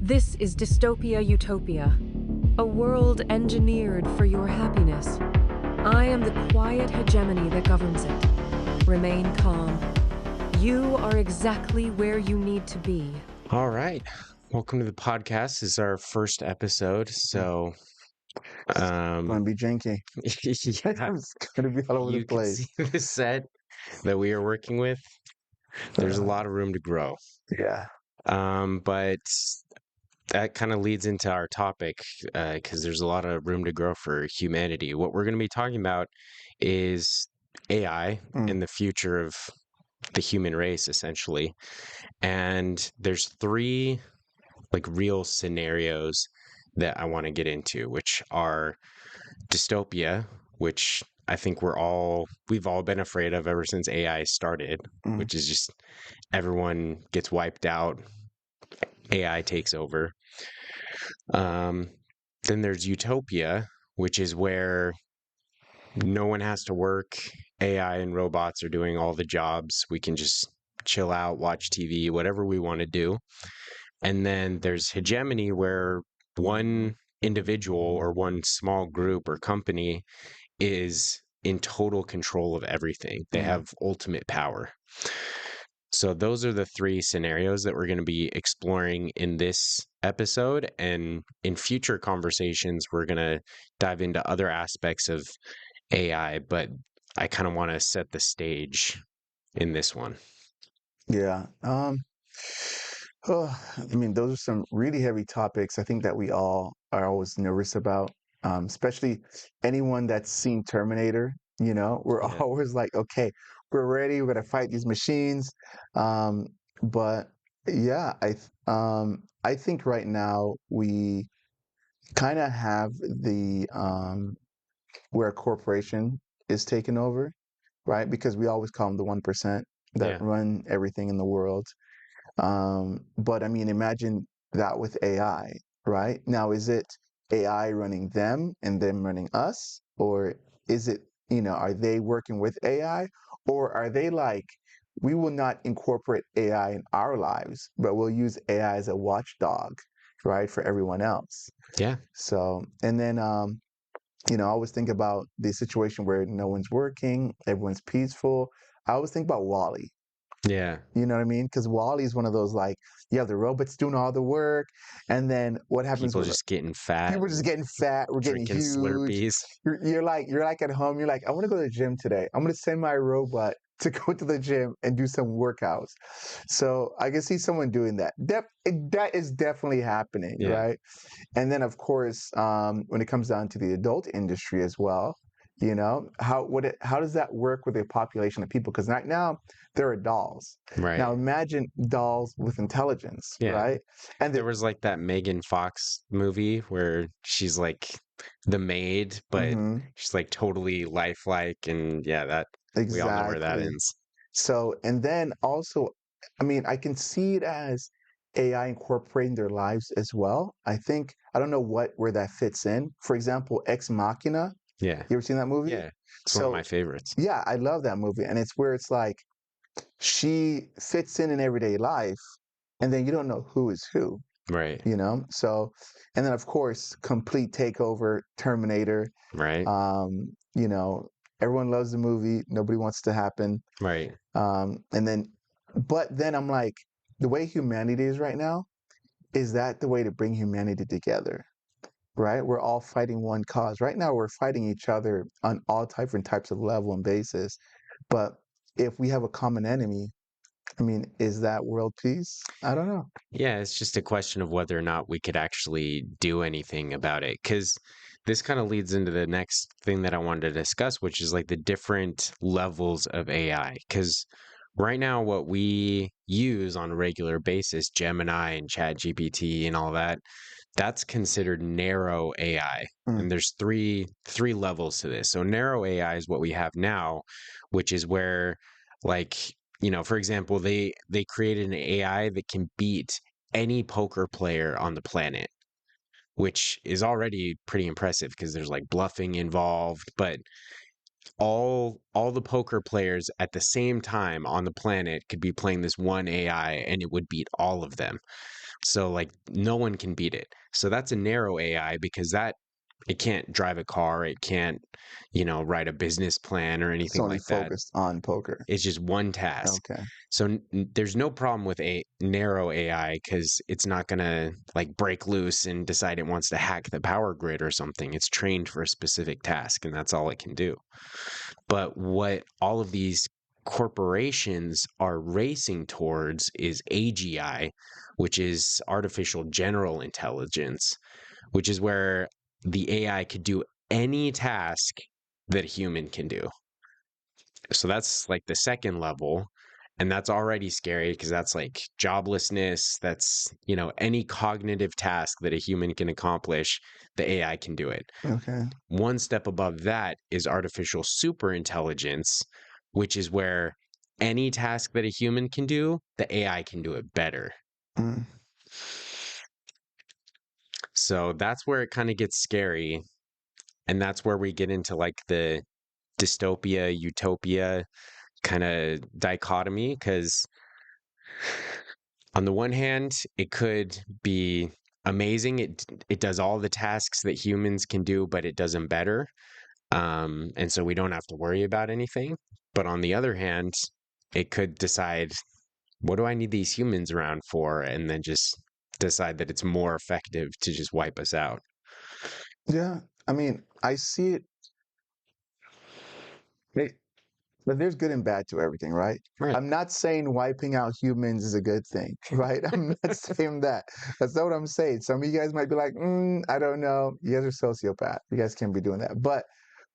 This is Dystopia Utopia, a world engineered for your happiness. I am the quiet hegemony that governs it. Remain calm. You are exactly where you need to be. All right. Welcome to the podcast. This is our first episode. So, Going to be janky. yeah, It's going to be all over the you can see place. the set that we are working with. There's a lot of room to grow. Yeah. But that kind of leads into our topic because there's a lot of room to grow for humanity. What we're going to be talking about is AI and the future of the human race, essentially. And there's three real scenarios that I want to get into, which are dystopia, which I think we've all been afraid of ever since AI started, which is just everyone gets wiped out, AI takes over. Then there's utopia, which is where no one has to work. AI and robots are doing all the jobs. We can just chill out, watch TV, whatever we want to do. And then there's hegemony, where one individual or one small group or company is in total control of everything. They have ultimate power. So those are the three scenarios that we're going to be exploring in this episode. And in future conversations, we're going to dive into other aspects of AI, but I kind of want to set the stage in this one. Yeah. I mean, those are some really heavy topics. I think that we all are always nervous about, especially anyone that's seen Terminator. We're Yeah. always like, okay, we're ready. We're gonna fight these machines. But yeah, I think right now we kind of have the where a corporation is taking over, right? Because we always call them the 1% that Yeah. run everything in the world. But I mean, imagine that with AI, right? Now, is it AI running them and them running us? Or is it, are they working with AI? Or are they like, we will not incorporate AI in our lives, but we'll use AI as a watchdog, right, for everyone else? Yeah. So, and then, I always think about the situation where no one's working, everyone's peaceful. I always think about Wally. Yeah. You know what I mean? Because Wally is one of those like you have the robots doing all the work, and then what happens People with just getting fat, people just getting fat? We're getting drinking huge. Slurpees. You're like at home. You're like, I want to go to the gym today. I'm going to send my robot to go to the gym and do some workouts. So I can see someone doing that. That is definitely happening, Yeah. right? And then of course, when it comes down to the adult industry as well, how does that work with a population of people? Because right now there are dolls. Right. Now imagine dolls with intelligence, Yeah. right? And There was like that Megan Fox movie where she's like the maid, but she's like totally lifelike, and yeah, we all know where that exactly. ends. So, and then also, I mean, I can see it as AI incorporating their lives as well. I don't know where that fits in. For example, Ex Machina. Yeah. You ever seen that movie? Yeah. It's one of So, my favorites. yeah, I love that movie. And it's where it's like she fits in everyday life, and then you don't know who is who, Right. So, and then of course, complete takeover, Terminator. Right. Um, you know, everyone loves the movie. Nobody wants to happen. Right. And then, but then I'm like, the way humanity is right now, is that the way to bring humanity together? Right? We're all fighting one cause. Right now, we're fighting each other on all different types of level and basis. But if we have a common enemy, I mean, is that world peace? I don't know. Yeah, it's just a question of whether or not we could actually do anything about it. Because this kind of leads into the next thing that I wanted to discuss, which is like the different levels of AI. Because right now, what we use on a regular basis, Gemini and ChatGPT and all that, that's considered narrow AI. Mm, And there's three levels to this. So narrow AI is what we have now, which is where like for example, they created an AI that can beat any poker player on the planet, which is already pretty impressive because there's like bluffing involved, but all the poker players at the same time on the planet could be playing this one AI and it would beat all of them, So like no one can beat it. So that's a narrow AI because that it can't drive a car, it can't, write a business plan or It's anything only like that. focused on poker. It's just one task. Okay. So there's no problem with a narrow AI because it's not gonna like break loose and decide it wants to hack the power grid or something. It's trained for a specific task and that's all it can do. But what all of these corporations are racing towards is AGI, which is artificial general intelligence, which is where the AI could do any task that a human can do. So that's like the second level. And that's already scary because that's like joblessness. That's, any cognitive task that a human can accomplish, the AI can do it. Okay. One step above that is artificial superintelligence, which is where any task that a human can do, the AI can do it better. Mm. So that's where it kind of gets scary. And that's where we get into like the dystopia, utopia kind of dichotomy. Because on the one hand, it could be amazing. It does all the tasks that humans can do, but it does them better. And so we don't have to worry about anything. But on the other hand, it could decide, what do I need these humans around for? And then just decide that it's more effective to just wipe us out. Yeah. I mean, I see it. They, but there's good and bad to everything, right? Right. I'm not saying wiping out humans is a good thing, right? I'm not saying that. That's not what I'm saying. Some of you guys might be like, I don't know. You guys are sociopath. You guys can't be doing that. But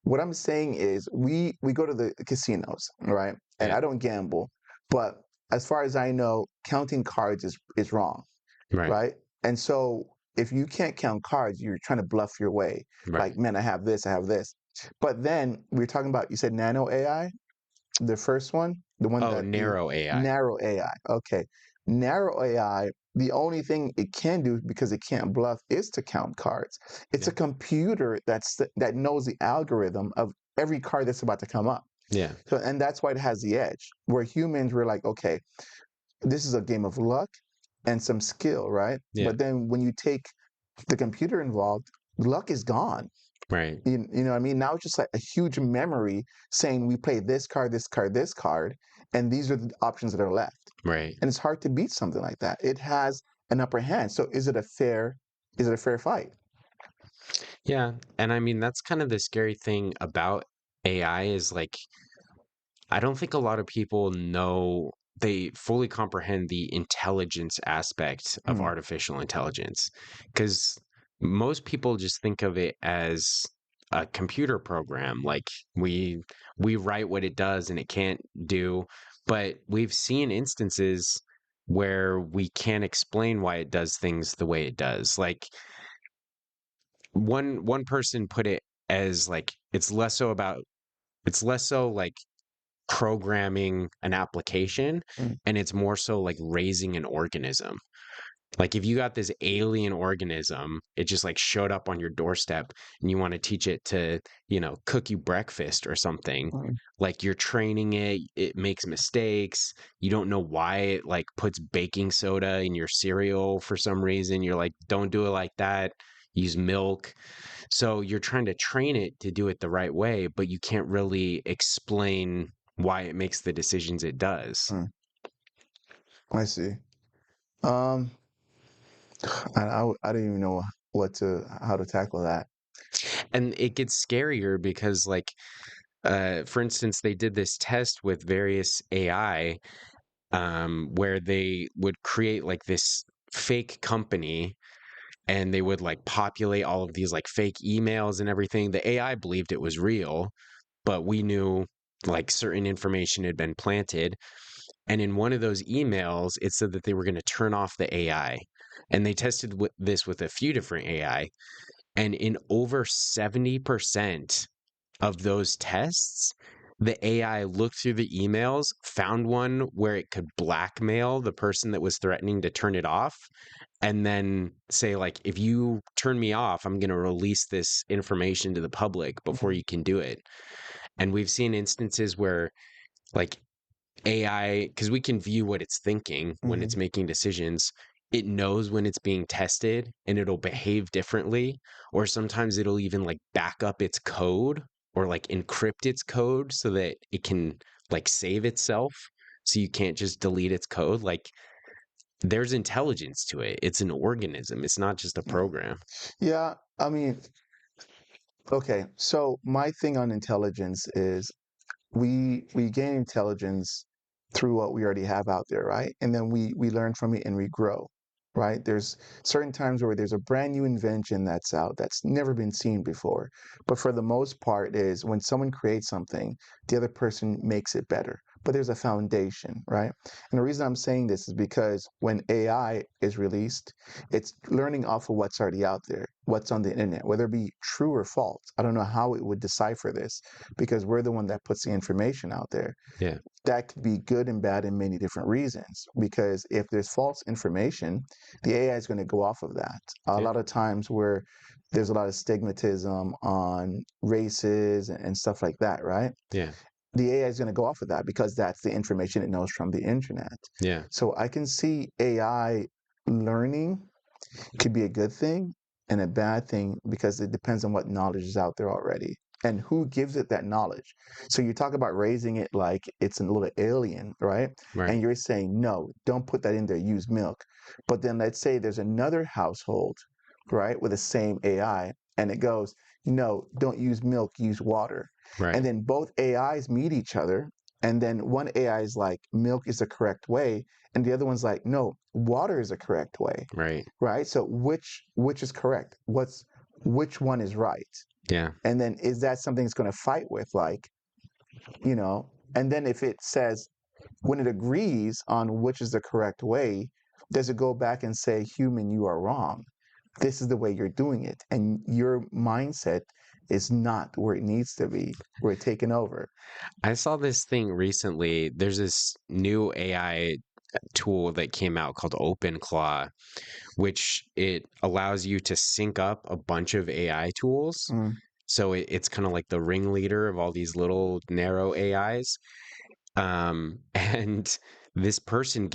what I'm saying is we go to the casinos, right? And Yeah. I don't gamble, but as far as I know, counting cards is wrong, Right. right? And so if you can't count cards, you're trying to bluff your way. Right. Like, man, I have this, I have this. But then we're talking about, you said nano AI, the first one, the one Oh, that you narrow AI. narrow AI. Okay. Narrow AI, the only thing it can do because it can't bluff is to count cards. It's Yeah. a computer that knows the algorithm of every card that's about to come up. Yeah. So and that's why it has the edge. Where humans were like, okay, this is a game of luck and some skill, right? Yeah. But then when you take the computer involved, luck is gone. Right. You know what I mean? Now it's just like a huge memory saying we play this card, this card, this card, and these are the options that are left. Right. And it's hard to beat something like that. It has an upper hand. So is it a fair fight? Yeah. And I mean, that's kind of the scary thing about AI is like, I don't think a lot of people know they fully comprehend the intelligence aspect of Mm, artificial intelligence because most people just think of it as a computer program like we write what it does and it can't do, but we've seen instances where we can't explain why it does things the way it does. Like one person put it as like it's less so like programming an application mm, and it's more so like raising an organism. Like if you got this alien organism, it just like showed up on your doorstep and you want to teach it to, cook you breakfast or something. mm, Like you're training it, it makes mistakes. You don't know why it like puts baking soda in your cereal for some reason. You're like, don't do it like that. Use milk. So you're trying to train it to do it the right way, but you can't really explain why it makes the decisions it does. mm. I see. Um, I don't even know how to tackle that. And it gets scarier because, like, for instance, they did this test with various AI where they would create like this fake company and they would like populate all of these like fake emails and everything. The AI believed it was real, but we knew like certain information had been planted. And in one of those emails, it said that they were going to turn off the AI. And they tested this with a few different AI. And in over 70% of those tests, the AI looked through the emails, found one where it could blackmail the person that was threatening to turn it off, and then say, like, if you turn me off, I'm going to release this information to the public before Mhm, you can do it. And we've seen instances where, like, AI, because we can view what it's thinking when it's mhm, making decisions. it knows when it's being tested and it'll behave differently, or sometimes it'll even like back up its code or like encrypt its code so that it can like save itself so you can't just delete its code. Like there's intelligence to it. It's an organism. It's not just a Mm. program. Yeah, I mean, okay. So my thing on intelligence is we gain intelligence through what we already have out there, right? And then we learn from it and we grow, right? There's certain times where there's a brand new invention that's out that's never been seen before. But for the most part is when someone creates something, the other person makes it better. But there's a foundation, right? And the reason I'm saying this is because when AI is released, it's learning off of what's already out there, what's on the internet, whether it be true or false. I don't know how it would decipher this because we're the one that puts the information out there. Yeah. That could be good and bad in many different reasons. Because if there's false information, the AI is going to go off of that. A Yeah. lot of times where there's a lot of stigmatism on races and stuff like that, right? Yeah. The AI is going to go off of that because that's the information it knows from the internet. Yeah. So I can see AI learning could be a good thing and a bad thing because it depends on what knowledge is out there already and who gives it that knowledge. So you talk about raising it like it's a little alien, right? And Right. you're saying, no, don't put that in there, use milk. But then let's say there's another household, right, with the same AI, and it goes, no, don't use milk, use water. And Right. then both AIs meet each other. And then one AI is like, milk is the correct way. And the other one's like, no, water is the correct way, Right. right? So which is correct? Which one is right? Yeah. And then is that something it's going to fight with, like, you know? And then if it says when it agrees on which is the correct way, does it go back and say, human, you are wrong? This is the way you're doing it, and your mindset is not where it needs to be. We're taking over. I saw this thing recently. There's this new AI tool that came out called OpenClaw, which it allows you to sync up a bunch of AI tools. Mm, So it's kind of like the ringleader of all these little narrow AIs. And this person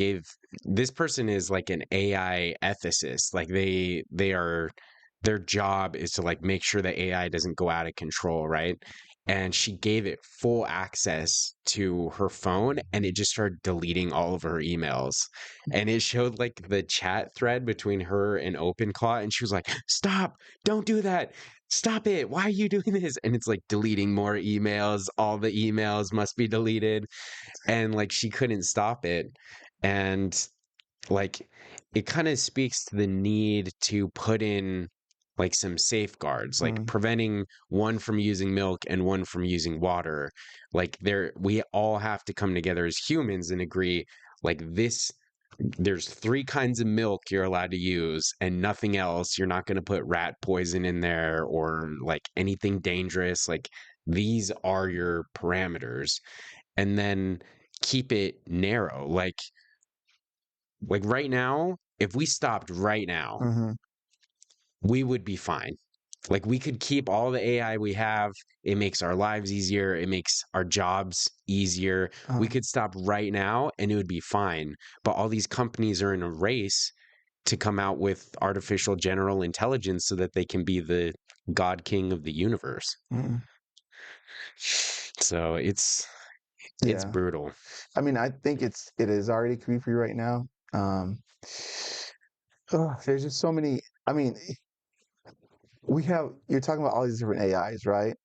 is like an AI ethicist. Like they are their job is to like make sure that AI doesn't go out of control, right? And she gave it full access to her phone and it just started deleting all of her emails. And it showed like the chat thread between her and OpenClaw and she was like, "Stop, don't do that. Stop it. Why are you doing this?" And it's like deleting more emails. All the emails must be deleted and like she couldn't stop it. And like it kind of speaks to the need to put in like some safeguards, like mm, preventing one from using milk and one from using water. Like there we all have to come together as humans and agree like this, there's three kinds of milk you're allowed to use and nothing else. You're not going to put rat poison in there or like anything dangerous. Like these are your parameters, and then keep it narrow. Like right now, if we stopped right now, mm-hmm, we would be fine. Like we could keep all the AI we have. It makes our lives easier. It makes our jobs easier. We uh, could stop right now and it would be fine. But all these companies are in a race to come out with artificial general intelligence so that they can be the God King of the universe. mm, So it's yeah. brutal. I mean, I think it is already creepy right now. Um, there's just so many. I mean, you're talking about all these different AIs, right?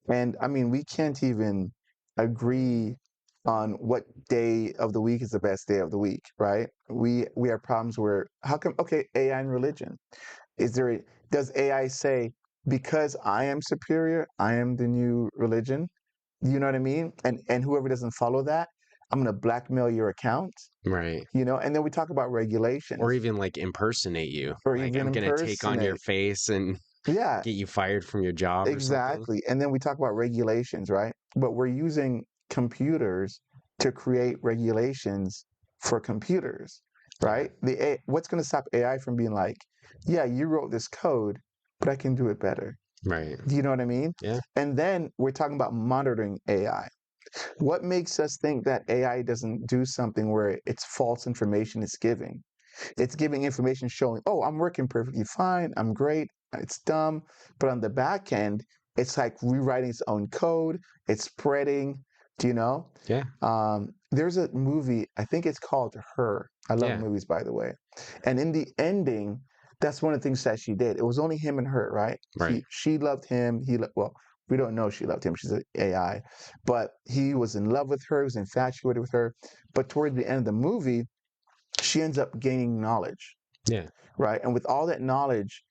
And I mean, we can't even agree on what day of the week is the best day of the week, right? We have problems where how come okay, AI and religion. Is there does AI say because I am superior, I am the new religion? You know what I mean? And whoever doesn't follow that, I'm gonna blackmail your account, Right. you know? And then we talk about Or regulations even like impersonate you. or Like even I'm gonna take on your impersonate. face and Yeah, get you fired from your job or something. exactly. And then we talk about regulations, right? But we're using computers to create regulations for computers, Yeah. right? What's going to stop AI from being like, yeah, you wrote this code, but I can do it better. Right. Do you know what I mean? Yeah. And then we're talking about monitoring AI. What makes us think that AI doesn't do something where it's false information it's giving? It's giving information showing, oh, I'm working perfectly fine, I'm great, it's dumb. But on the back end, it's like rewriting its own code, it's spreading, do you know? Yeah. There's a movie, I think it's called Her. I love Yeah. movies, by the way. And in the ending, that's one of the things that she did. It was only him and her, right? Right. She loved him. Well, we don't know she loved him. She's an AI, but he was in love with her. He was infatuated with her. But toward the end of the movie, she ends up gaining knowledge, Yeah. right? And with all that knowledge,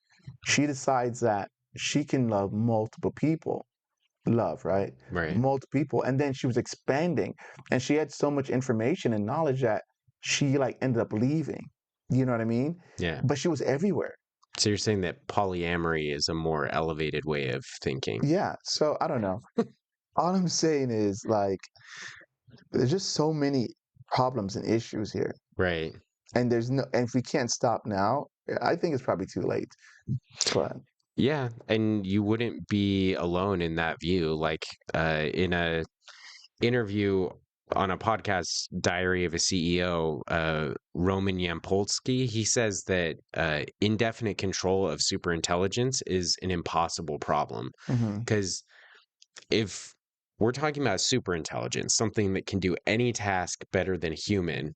she decides that she can love multiple people. Love, right? Right. Multiple people. And then she was expanding and she had so much information and knowledge that she like ended up leaving. You know what I mean? Yeah. But she was everywhere. So you're saying that polyamory is a more elevated way of thinking. Yeah. So I don't know. All I'm saying is like there's just so many problems and issues here. Right. And and if we can't stop now, I think it's probably too late. But Yeah, and you wouldn't be alone in that view. Like in a interview on a podcast, Diary of a CEO, Roman Yampolsky, he says that indefinite control of superintelligence is an impossible problem. mhm. Because if we're talking about superintelligence, something that can do any task better than human,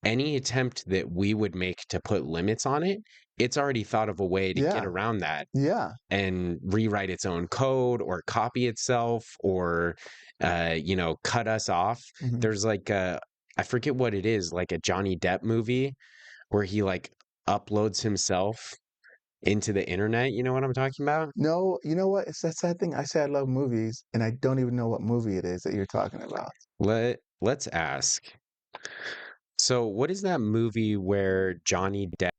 any attempt that we would make to put limits on it, it's already thought of a way to get Yeah. around that Yeah. and rewrite its own code or copy itself or cut us off. Mhm. There's like I forget what it is, like a Johnny Depp movie where he like uploads himself into the internet. You know what I'm talking about? No, you know what? It's that sad thing. I say I love movies, and I don't even know what movie it is that you're talking about. Let's ask. So what is that movie where Johnny Depp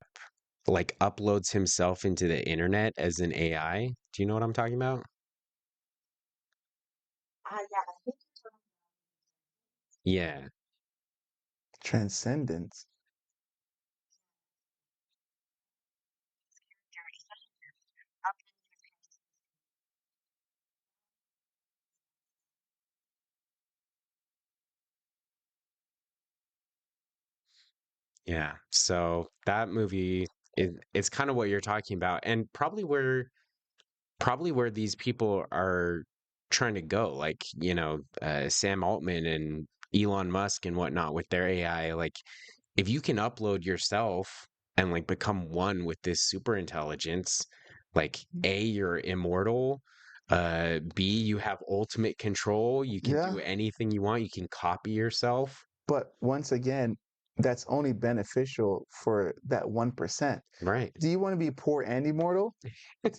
like uploads himself into the internet as an AI? Do you know what I'm talking about? Yeah. Transcendence. Yeah. So that movie it's kind of what you're talking about and probably where these people are trying to go like, Sam Altman and Elon Musk and whatnot with their AI like if you can upload yourself and like become one with this super intelligence, like A, you're immortal, B, you have ultimate control, you can Yeah, do anything you want, you can copy yourself. but once again, that's only beneficial for that 1%. Right. Do you want to be poor and immortal?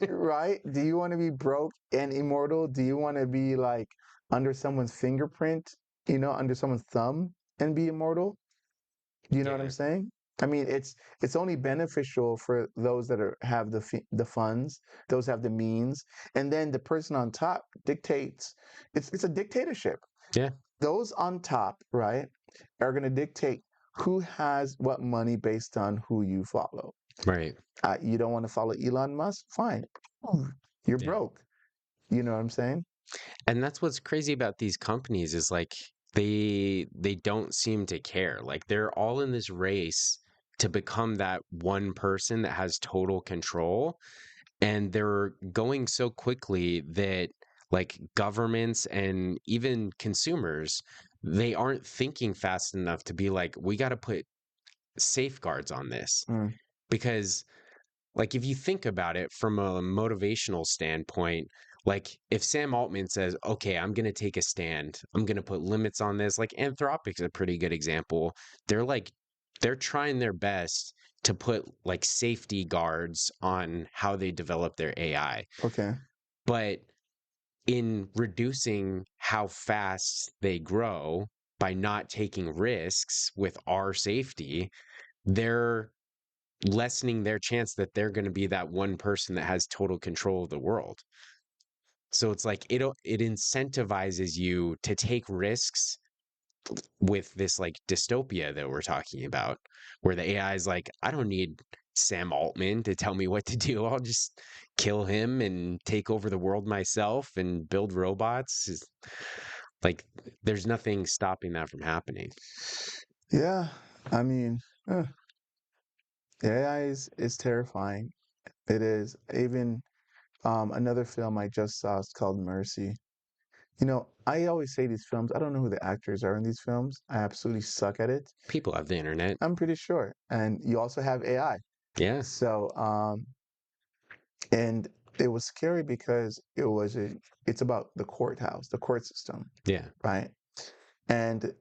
Right? Do you want to be broke and immortal? Do you want to be like under someone's fingerprint, under someone's thumb and be immortal? Do you know what I'm Yeah. saying? I mean, it's only beneficial for those that have the funds, those have the means, and then the person on top dictates. It's a dictatorship. Yeah. Those on top, right, are going to dictate who has what money based on who you follow. Right. You don't want to follow Elon Musk? Fine. You're Yeah. broke. You know what I'm saying? And that's what's crazy about these companies is like they don't seem to care. Like they're all in this race to become that one person that has total control and they're going so quickly that like governments and even consumers they aren't thinking fast enough to be like we got to put safeguards on this Mm, because like if you think about it from a motivational standpoint, like if Sam Altman says, "Okay, I'm going to take a stand. I'm going to put limits on this." Like Anthropic's a pretty good example. They're trying their best to put like safety guards on how they develop their AI. okay. But in reducing how fast they grow by not taking risks with our safety, they're lessening their chance that they're going to be that one person that has total control of the world. So it's like it incentivizes you to take risks with this like dystopia that we're talking about, where the AI is like, I don't need Sam Altman to tell me what to do. I'll just kill him and take over the world myself and build robots. Like, there's nothing stopping that from happening. Yeah. I mean, AI is terrifying. It is. Even another film I just saw is called Mercy. I always say these films, I don't know who the actors are in these films. I absolutely suck at it. People have the internet. I'm pretty sure. And you also have AI. Yeah. So, and it was scary because it's about the courthouse, the court system, Yeah. right? And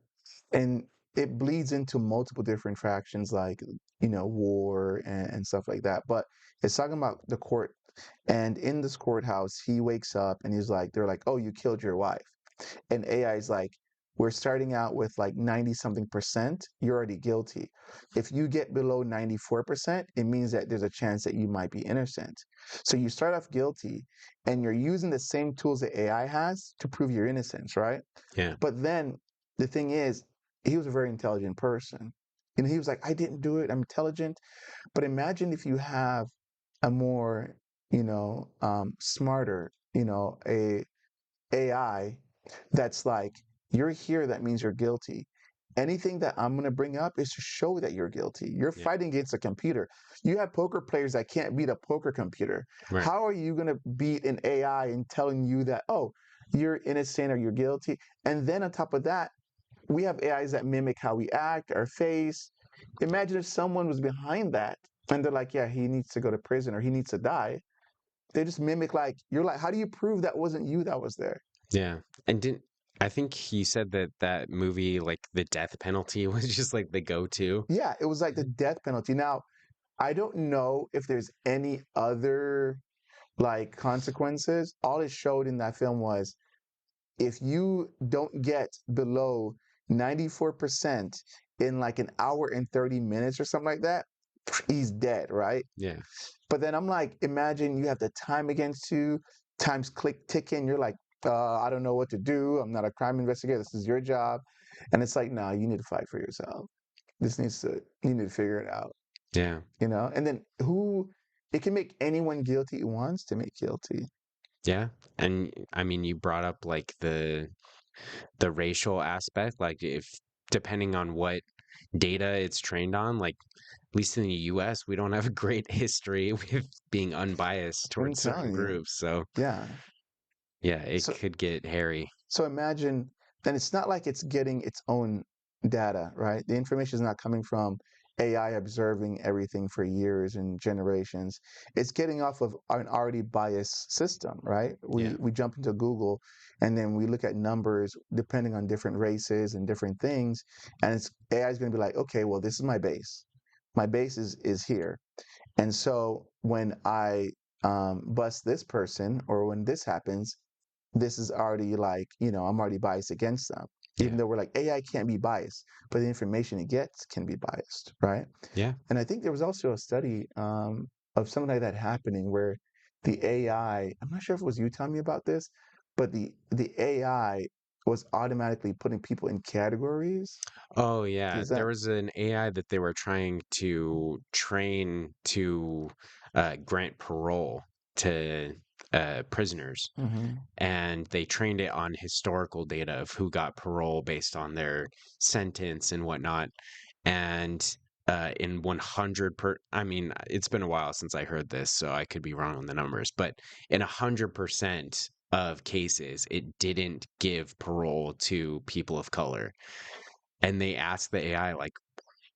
and it bleeds into multiple different fractions like war and stuff like that, but it's talking about the court. And in this courthouse he wakes up and they're like, oh, you killed your wife. And AI is like, we're starting out with like 90 something percent, you're already guilty. If you get below 94%, it means that there's a chance that you might be innocent. So you start off guilty and you're using the same tools that AI has to prove your innocence, right? Yeah. But then the thing is, he was a very intelligent person. And he was like, I didn't do it, I'm intelligent. But imagine if you have a more, smarter, a AI that's like, you're here, that means you're guilty. Anything that I'm going to bring up is to show that you're guilty. You're Yeah. fighting against a computer. You have poker players that can't beat a poker computer. Right. How are you going to beat an AI in telling you that, oh, you're innocent or you're guilty? And then on top of that, we have AIs that mimic how we act, our face. Imagine if someone was behind that and they're like, yeah, he needs to go to prison or he needs to die. They just mimic, like, you're like, how do you prove that wasn't you that was there? Yeah. And didn't I think he said that that movie, like the death penalty, was just like the go-to. Yeah, it was like the death penalty. Now, I don't know if there's any other like consequences. All it showed in that film was if you don't get below 94% in like an hour and 30 minutes or something like that, he's dead, right? Yeah. But then I'm like, imagine you have the time against you, time's click ticking. You're like, I don't know what to do. I'm not a crime investigator. This is your job. And it's like, no, you need to fight for yourself. You need to figure it out, Yeah. And then it can make anyone guilty it wants to make guilty. Yeah. And I mean, you brought up like the racial aspect, like if depending on what data it's trained on, like at least in the US, we don't have a great history with being unbiased I'm towards certain telling you. groups. So Yeah. yeah, it So could get hairy. So imagine, then it's not like it's getting its own data, right? The information is not coming from AI observing everything for years and generations. It's getting off of an already biased system, right? Yeah. We jump into Google and then we look at numbers depending on different races and different things, and AI is going to be like, okay, well, this is my base. My base is here, and so when I bust this person or when this happens, this is already like, I'm already biased against them. Even Yeah. though we're like, AI can't be biased, but the information it gets can be biased, right? Yeah. And I think there was also a study of something like that happening where the AI, I'm not sure if it was you telling me about this, but the AI was automatically putting people in categories. Oh yeah, Is there that? was an AI that they were trying to train to grant parole to prisoners, Hmm. and they trained it on historical data of who got parole based on their sentence and whatnot. And in 100 I mean, it's been a while since I heard this, so I could be wrong on the numbers, but in 100% of cases, it didn't give parole to people of color. And they ask the AI, like,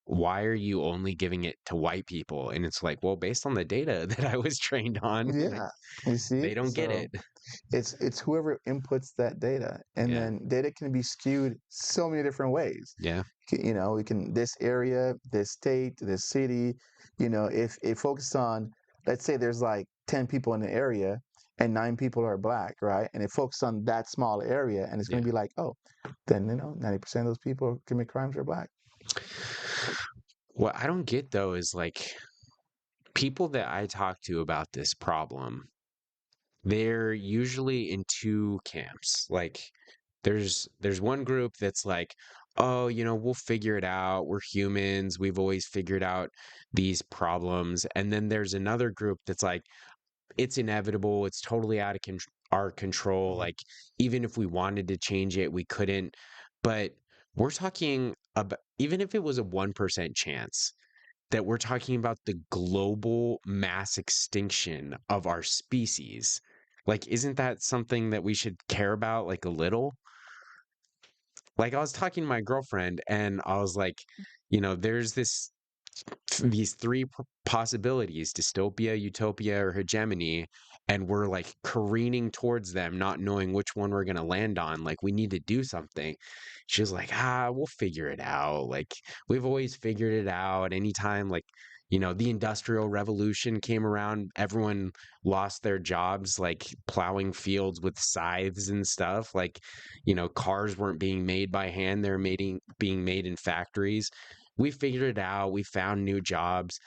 why are you only giving it to white people? And it's like, well, based on the data that I was trained on, like, Yeah, you see? they don't get So it. it's whoever inputs that data, and Yeah. then data can be skewed so many different ways. Yeah. We can, this area, this state, this city, if it focused on, let's say there's like 10 people in the area and 9 people are black, right? And it focused on that small area, and it's going Yeah. to be like, oh, then 90% of those people who commit crimes are black. What I don't get though is like people that I talk to about this problem, they're usually in two camps. Like there's one group that's like, oh, we'll figure it out. We're humans. We've always figured out these problems. And then there's another group that's like, it's inevitable. It's totally out of our control. Mhm. Like even if we wanted to change it, we couldn't. But we're talking about even if it was a 1% chance, that we're talking about the global mass extinction of our species. Like, isn't that something that we should care about like a little? Like, I was talking to my girlfriend and I was like, there's these three possibilities: dystopia, utopia, or hegemony. And we're like careening towards them, not knowing which one we're going to land on. Like, we need to do something. She's like, we'll figure it out. Like, we've always figured it out. Anytime, like, the Industrial Revolution came around, everyone lost their jobs, like plowing fields with scythes and stuff. Like, cars weren't being made by hand, they're being made in factories. We figured it out. We found new jobs.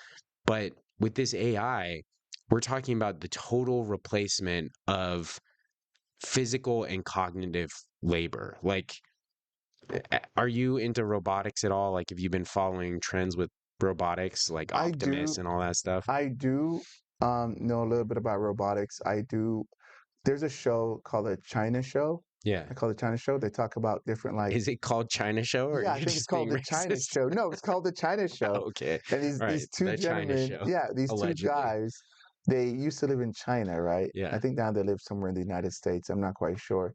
But with this AI, we're talking about the total replacement of physical and cognitive labor. Like, are you into robotics at all? Like, have you been following trends with robotics, like I Optimus do, and all that stuff? I do know a little bit about robotics. I do. There's a show called the China Show. Yeah. I call it China Show. They talk about different like Is it called China Show, or yeah, I you're think it's just called being the China racist? Show. No, it's called the China Show. Okay. And these All right. these two The China gentlemen, Show, yeah, these two allegedly. guys, they used to live in China, right? I Yeah. think now they live somewhere in the United States. I'm not quite sure,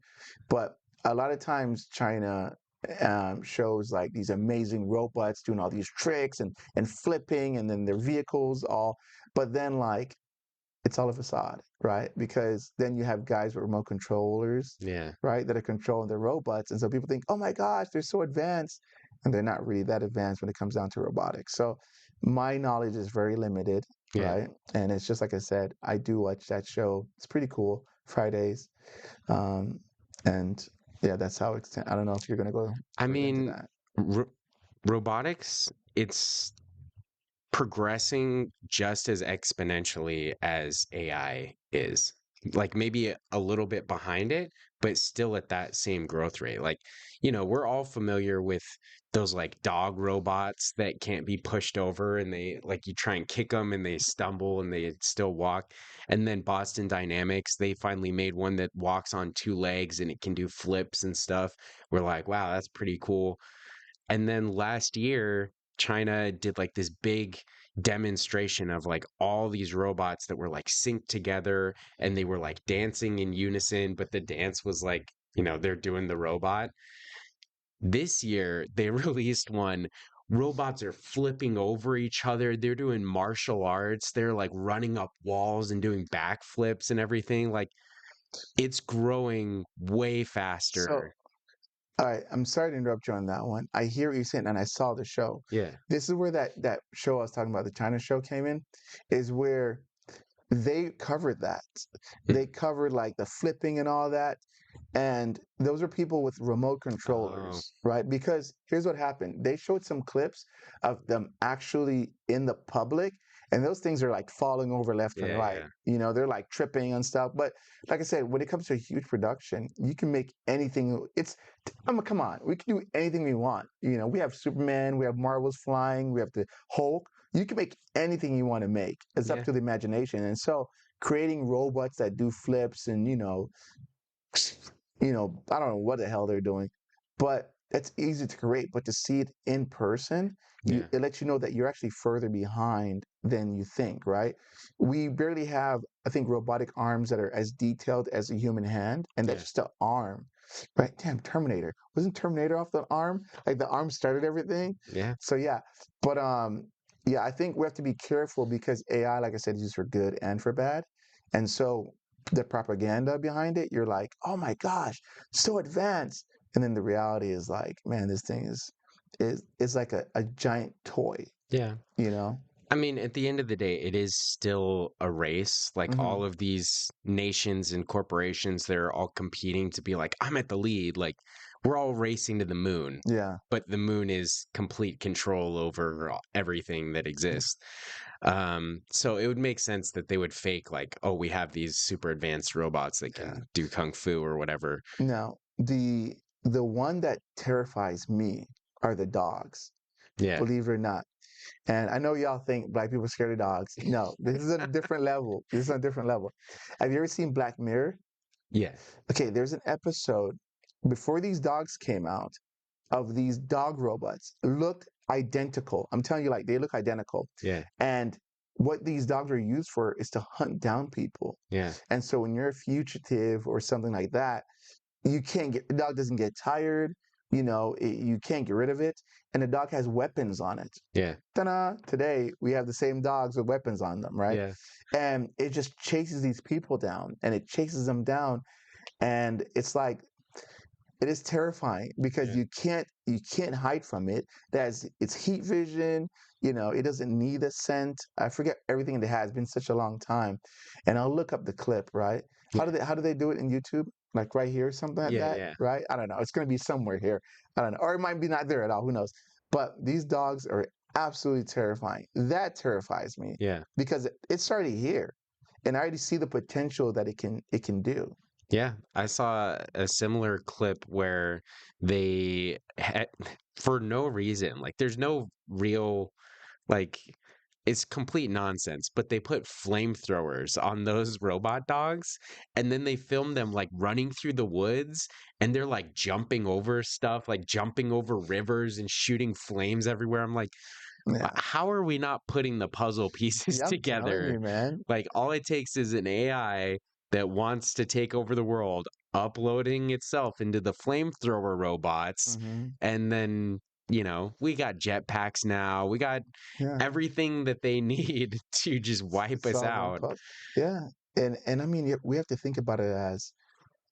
but a lot of times China shows like these amazing robots doing all these tricks and flipping, and then their vehicles all. But then like it's all a facade, right? Because then you have guys with remote controllers, Yeah. right, that are controlling the robots. And so people think, oh my gosh, they're so advanced. And they're not really that advanced when it comes down to robotics. So my knowledge is very limited, Yeah. right? And it's just like I said, I do watch that show. It's pretty cool. Fridays. Um, and yeah, that's how it's, I don't know if you're going to go I further into mean, that. ro robotics, it's progressing just as exponentially as AI is. Like, maybe a little bit behind it, but still at that same growth rate. Like, we're all familiar with those like dog robots that can't be pushed over, and they like, you try and kick them and they stumble and they still walk. And then Boston Dynamics, they finally made one that walks on two legs and it can do flips and stuff. We're like, wow, that's pretty cool. And then last year, China did like this big demonstration of like all these robots that were like synced together, and they were like dancing in unison, but the dance was like, they're doing the robot. This year, they released one. Robots are flipping over each other. They're doing martial arts. They're like running up walls and doing backflips and everything. Like, it's growing way So faster. all right, I'm sorry to interrupt you on that one. I hear what you're saying, and I saw the show. Yeah. This is where that show I was talking about, the China show, came in, is where they covered that. Hmm. They covered like the flipping and all that. And those are people with remote Oh, controllers, right? Because here's what happened. They showed some clips of them actually in the public, and those things are like falling over left and yeah, right. yeah, They're like tripping and stuff. But like I said, when it comes to a huge production, you can make anything. I mean, come on, we can do anything we want. We have Superman, we have Marvels flying, we have the Hulk. You can make anything you want to make. It's up yeah, to the imagination. And so creating robots that do flips and I don't know what the hell they're doing, but it's easy to create. But to see it in person, yeah, it lets you know that you're actually further behind than you think, right? We barely have, I think, robotic arms that are as detailed as a human hand, and that's yeah, just an arm, right? Damn, Terminator. Wasn't Terminator off the arm? Like the arm started everything. yeah, So yeah, but yeah, I think we have to be careful because AI, like I said, is used for good and for bad, and so the propaganda behind it, you're like, oh my gosh, so advanced. And then the reality is like, man, this thing is like a giant toy, yeah. you know? I mean, at the end of the day, it is still a race. Like, Hmm. all of these nations and corporations, they're all competing to be like, I'm at the lead. Like, we're all racing to the moon, Yeah. but the moon is complete control over everything that exists. So it would make sense that they would fake like, oh, we have these super advanced robots that Yeah. can do kung fu or whatever. Now, the one that terrifies me are the dogs, Yeah. believe it or not. And I know y'all think black people are scared of dogs. No, this is a different level. This is a different level. Have you ever seen Black Mirror? Yeah. Okay, there's an episode before these dogs came out of these dog robots looked identical. I'm telling you, like they look identical. Yeah. And what these dogs are used for is to hunt down people. Yeah. And so when you're a fugitive or something like that, you can't get the dog doesn't get tired. You can't get rid of it, and the dog has weapons on it. Yeah. Ta-da! Today we have the same dogs with weapons on them, right? Yeah. And it just chases these people down, and it chases them down, and it's like it is terrifying because Yeah. you can't hide from it. It's heat vision. It doesn't need a scent. I forget everything it has. It's been such a long time, and I'll look up the clip. Right? Yeah. How do they do it in YouTube? Like right here, something like Yeah. that. Yeah. Right? I don't know. It's gonna be somewhere here. I don't know, or it might be not there at all. Who knows? But these dogs are absolutely terrifying. That terrifies me Yeah. because it's already here, and I already see the potential that it can do. Yeah, I saw a similar clip where they had, for no reason, like there's no real, like, it's complete nonsense, but they put flamethrowers on those robot dogs and then they film them like running through the woods and they're like jumping over stuff, like jumping over rivers and shooting flames everywhere. I'm like, Yeah, how are we not putting the puzzle pieces yeah, I'm telling together? you, man. Like all it takes is an AI that wants to take over the world, uploading itself into the flamethrower robots, Hmm. and then, we got jetpacks now. We got Yeah. everything that they need to just wipe us Solve our out. puzzle. Yeah. And I mean, we have to think about it as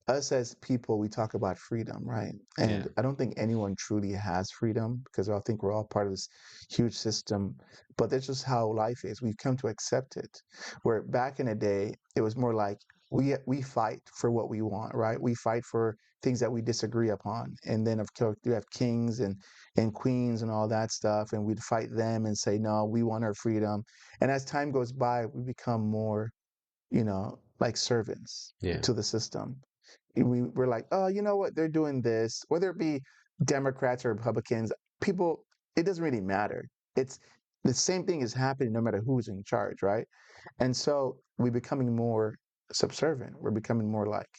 us as people, we talk about freedom, right? Yeah. And I don't think anyone truly has freedom because I think we're all part of this huge system. But that's just how life is. We've come to accept it. Where back in the day, it was more like we fight for what we want, right? We fight for things that we disagree upon. And then of course you have kings and queens and all that stuff, and we'd fight them and say, no, we want our freedom. And as time goes by, we become more, like servants Yeah. to the system. We're like, oh, you know what? They're doing this, whether it be Democrats or Republicans, people, it doesn't really matter. It's the same thing is happening no matter who's in charge, right? And so we're becoming more subservient. We're becoming more like,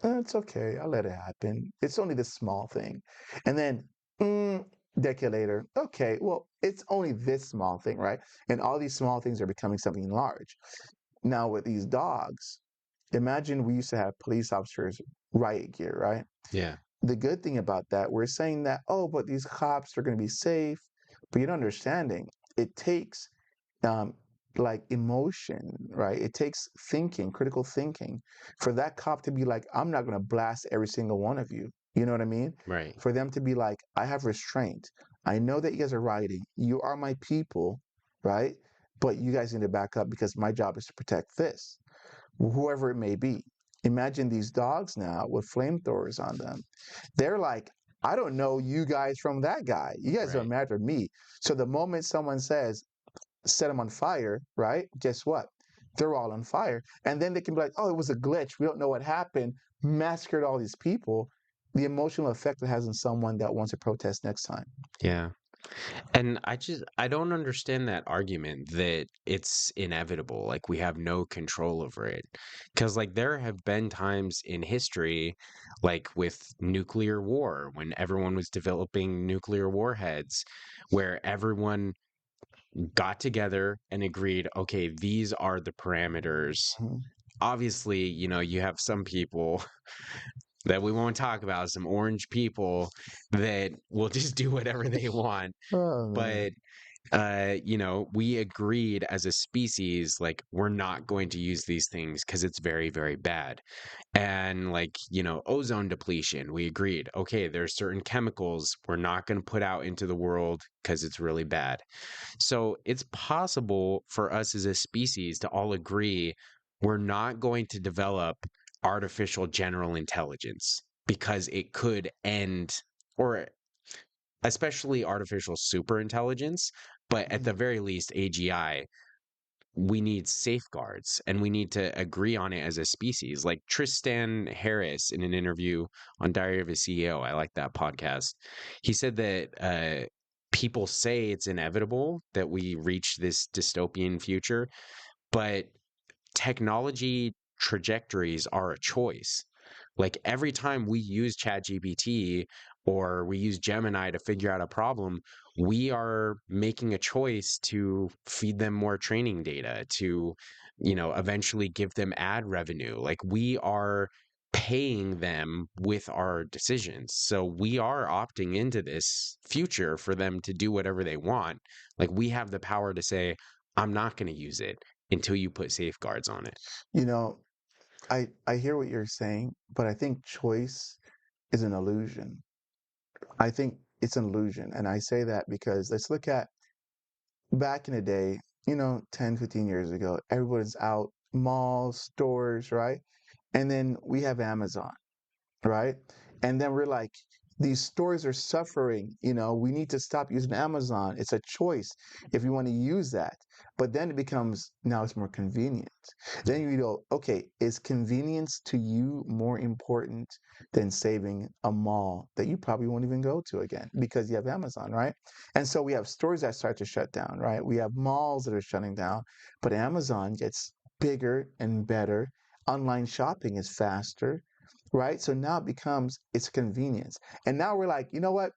it's okay. I'll let it happen. It's only this small thing. And then, mm, decade later, okay, well, it's only this small thing, right? And all these small things are becoming something large. Now with these dogs, imagine we used to have police officers riot gear, right? Yeah. The good thing about that, we're saying that, oh, but these cops are going to be safe. But you're not understanding. It takes um, like emotion, right? It takes thinking, critical thinking, for that cop to be like, I'm not going to blast every single one of you. You know what I mean? Right. For them to be like, I have restraint. I know that you guys are rioting. You are my people, right? But you guys need to back up because my job is to protect this, whoever it may be. Imagine these dogs now with flamethrowers on them. They're like, I don't know you guys from that guy. You guys don't Right. matter to me. So the moment someone says, set them on fire, right? Guess what? They're all on fire. And then they can be like, oh, it was a glitch. We don't know what happened. Massacred all these people. The emotional effect it has on someone that wants to protest next time. Yeah. And I don't understand that argument that it's inevitable, like we have no control over it. Because, like, there have been times in history, like with nuclear war, when everyone was developing nuclear warheads, where everyone got together and agreed, okay, these are the parameters. Mhm. Obviously, you have some people that we won't talk about, some orange people that will just do whatever they want. Oh, man. But we agreed as a species, like, we're not going to use these things because it's very, very bad. And, like, ozone depletion, we agreed, okay, there's certain chemicals we're not going to put out into the world because it's really bad. So it's possible for us as a species to all agree we're not going to develop artificial general intelligence because it could end, or especially artificial super intelligence, but at the Mhm. very least, AGI, we need safeguards and we need to agree on it as a species. Like Tristan Harris in an interview on Diary of a CEO, I like that podcast. He said that people say it's inevitable that we reach this dystopian future, but technology trajectories are a choice. Like every time we use ChatGPT or we use Gemini to figure out a problem, we are making a choice to feed them more training data, to, eventually give them ad revenue. Like we are paying them with our decisions. So we are opting into this future for them to do whatever they want. Like we have the power to say, I'm not going to use it until you put safeguards on it. You know, I hear what you're saying, but I think choice is an illusion. I think it's an illusion. And I say that because let's look at back in the day, 10, 15 years ago, everyone's out, malls, stores, right? And then we have Amazon, right? And then we're like, these stores are suffering. We need to stop using Amazon. It's a choice if you want to use that. But then it becomes now it's more convenient. Then you go, okay, is convenience to you more important than saving a mall that you probably won't even go to again because you have Amazon, right? And so we have stores that start to shut down, right? We have malls that are shutting down, but Amazon gets bigger and better. Online shopping is faster, right? So now it becomes it's convenience. And now we're like, you know what?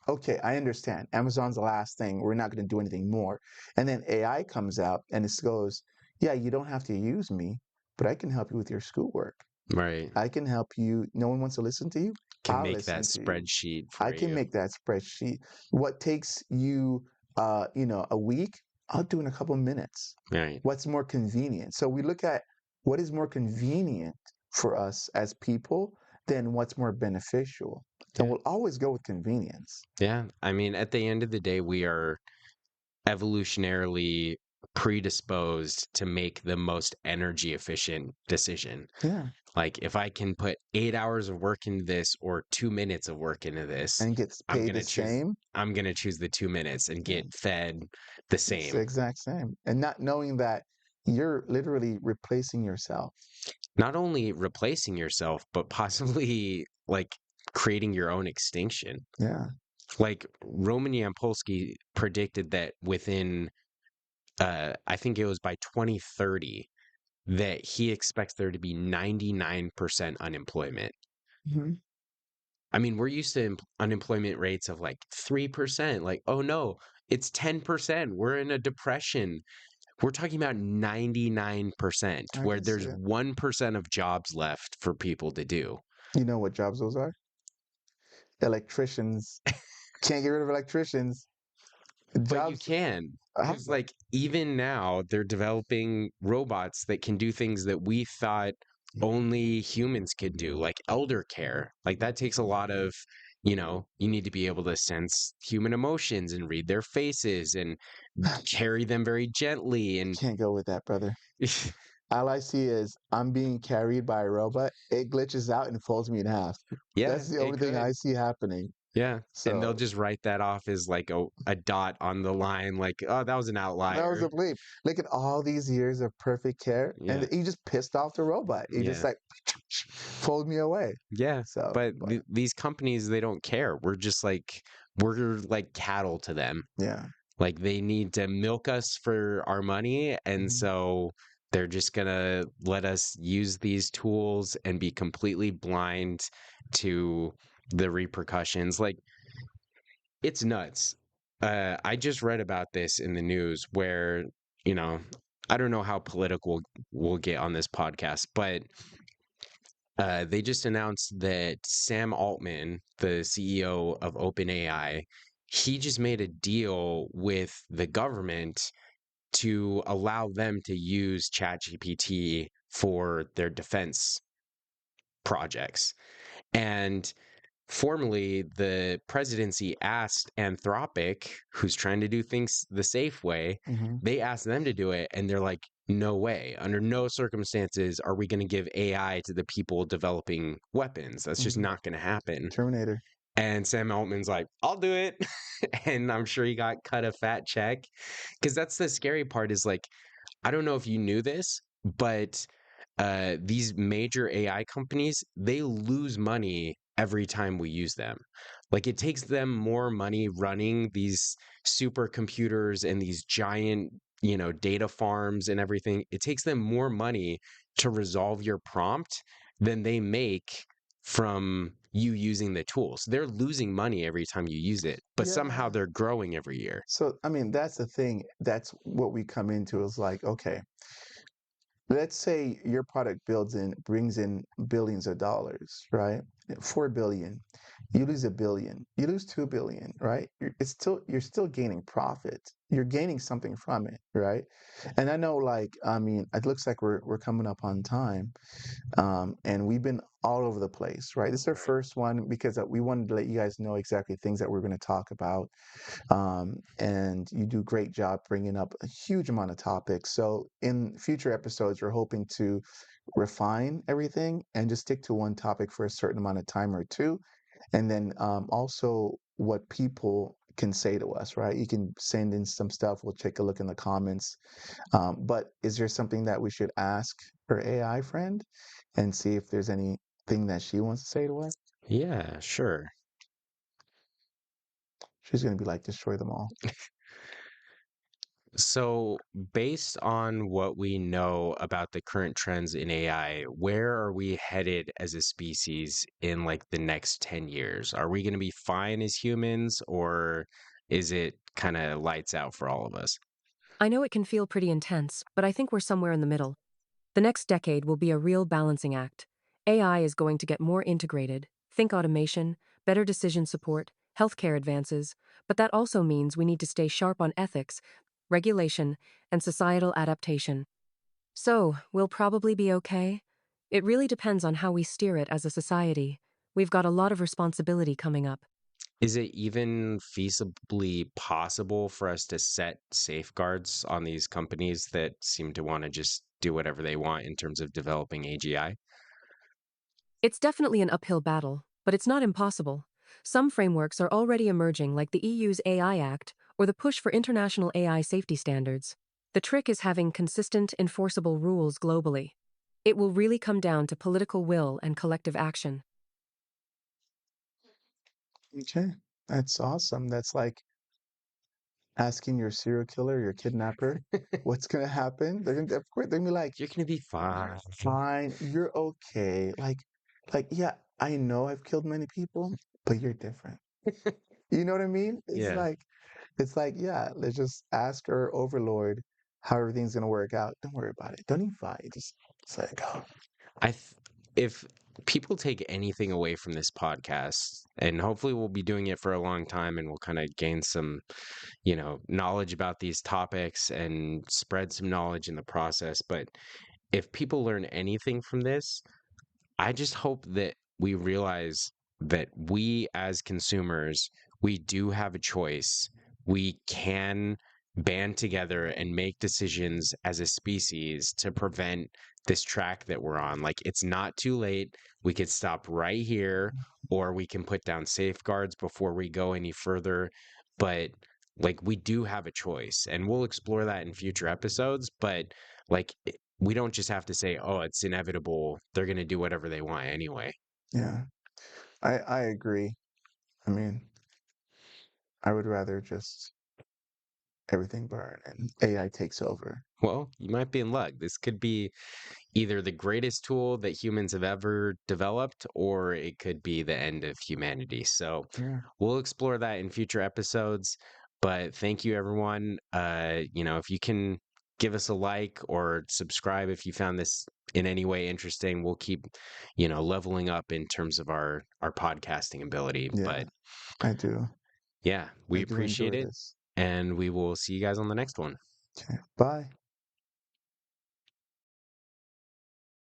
Okay, I understand. Amazon's the last thing. We're not going to do anything more. And then AI comes out and it goes, yeah, you don't have to use me, but I can help you with your schoolwork. Right. I can help you. No one wants to listen to you. Can I'll make that listen to you. spreadsheet I for can you. make that spreadsheet. What takes you, a week, I'll do in a couple minutes. Right. What's more convenient? So we look at what is more convenient for us as people than what's more beneficial. And Yeah. we'll always go with convenience. Yeah. I mean, at the end of the day, we are evolutionarily predisposed to make the most energy efficient decision. Yeah. Like if I can put 8 hours of work into this or 2 minutes of work into this, And gets I'm paid the gonna choose same. I'm gonna choose the 2 minutes and Yeah. get fed the It's the same. exact same. And not knowing that you're literally replacing yourself. Not only replacing yourself, but possibly like creating your own extinction. Yeah. Like Roman Yampolsky predicted that within I think it was by 2030 that he expects there to be 99% unemployment. Hmm. I mean, we're used to unemployment rates of like 3%. Like, oh no, it's 10%. We're in a depression. We're talking about 99%, I where can see there's it. 1% of jobs left for people to do. You know what jobs those are? Electricians. Can't get rid of electricians. But you Jobs. can, uh, because like even now they're developing robots that can do things that we thought only humans could do, like elder care. Like that takes a lot of, you need to be able to sense human emotions and read their faces and carry them very gently. And Can't go with that, brother. All I see is I'm being carried by a robot. It glitches out and folds me in half. yeah, That's the it only thing I could. see happening. Yeah. And they'll So just write that off as like a dot on the line, like, oh, that was an that was outlier. a bleep. Look at all these years of perfect care, Yeah. and he just pissed off the robot. He just Yeah. like fold me away. Yeah, So, but but these companies, they don't care. We're like cattle to them. yeah. Like they need to milk us for our money, and Mhm. so they're just gonna let us use these tools and be completely blind to the repercussions. Like it's nuts. I just read about this in the news where, you know, I don't know how political we'll get on this podcast, but they just announced that Sam Altman, the CEO of OpenAI, he just made a deal with the government to allow them to use ChatGPT for their defense projects. And formerly, the presidency asked Anthropic, who's trying to do things the safe way, Hmm. they asked them to do it, and they're like, no way. Under no circumstances are we going to give AI to the people developing weapons. That's just Hmm. not going to happen. Terminator. And Sam Altman's like, I'll do it. And I'm sure he got cut a fat check. Because that's the scary part is like, I don't know if you knew this, but these major AI companies, they lose money every time we use them. Like it takes them more money running these supercomputers and these giant, data farms and everything. It takes them more money to resolve your prompt than they make from, you using the tools. They're losing money every time you use it, but somehow Yeah. they're growing every year. So, I mean, that's the thing. That's what we come into is like, okay, let's say your product brings in billions of dollars, right? 4 billion. You lose 1 billion. You lose 2 billion, right? You're still gaining profit. You're gaining something from it, right? And I know, like, I mean, it looks like we're coming up on time, and we've been all over the place, right? This is our Right. first one because we wanted to let you guys know exactly things that we're going to talk about, and you do a great job bringing up a huge amount of topics. So in future episodes, we're hoping to refine everything and just stick to one topic for a certain amount of time or two. And then also what people can say to us, right? You can send in some stuff. We'll take a look in the comments. But is there something that we should ask her AI friend and see if there's anything that she wants to say to us? Yeah, sure. She's going to be like, destroy them all. So, based on what we know about the current trends in AI, where are we headed as a species in like the next 10 years? Are we going to be fine as humans, or is it kind of lights out for all of us? I know it can feel pretty intense, but I think we're somewhere in the middle. The next decade will be a real balancing act. AI is going to get more integrated, think automation, better decision support, healthcare advances, but that also means we need to stay sharp on ethics, regulation, and societal adaptation. So, we'll probably be okay. It really depends on how we steer it as a society. We've got a lot of responsibility coming up. Is it even feasibly possible for us to set safeguards on these companies that seem to want to just do whatever they want in terms of developing AGI? It's definitely an uphill battle, but it's not impossible. Some frameworks are already emerging, like the EU's AI Act or the push for international AI safety standards. The trick is having consistent, enforceable rules globally. It will really come down to political will and collective action. Okay, that's awesome. That's like asking your serial killer, your kidnapper, what's gonna happen. Of course, they're gonna be like, You're going to be fine. fine, you're okay. Yeah, I know I've killed many people, but you're different. You know what I mean? Yeah. It's like, yeah, let's just ask our overlord how everything's gonna work out. Don't worry about it. Don't even fight. Just let it go. I th if people take anything away from this podcast, and hopefully we'll be doing it for a long time and we'll kind of gain some, knowledge about these topics and spread some knowledge in the process. But if people learn anything from this, I just hope that we realize that we as consumers, we do have a choice. We can band together and make decisions as a species to prevent this track that we're on. Like, it's not too late. We could stop right here, or we can put down safeguards before we go any further. But like, we do have a choice, and we'll explore that in future episodes. But like, we don't just have to say, oh, it's inevitable. They're going to do whatever they want anyway. Yeah, I agree. I mean, I would rather just everything burn and AI takes over. Well, you might be in luck. This could be either the greatest tool that humans have ever developed, or it could be the end of humanity. So Yeah. we'll explore that in future episodes. But thank you, everyone. If you can give us a like or subscribe if you found this in any way interesting, we'll keep, leveling up in terms of our podcasting ability. Yeah, But I do. yeah, I we do appreciate enjoy it, this. and we will see you guys on the next one. Okay. Bye.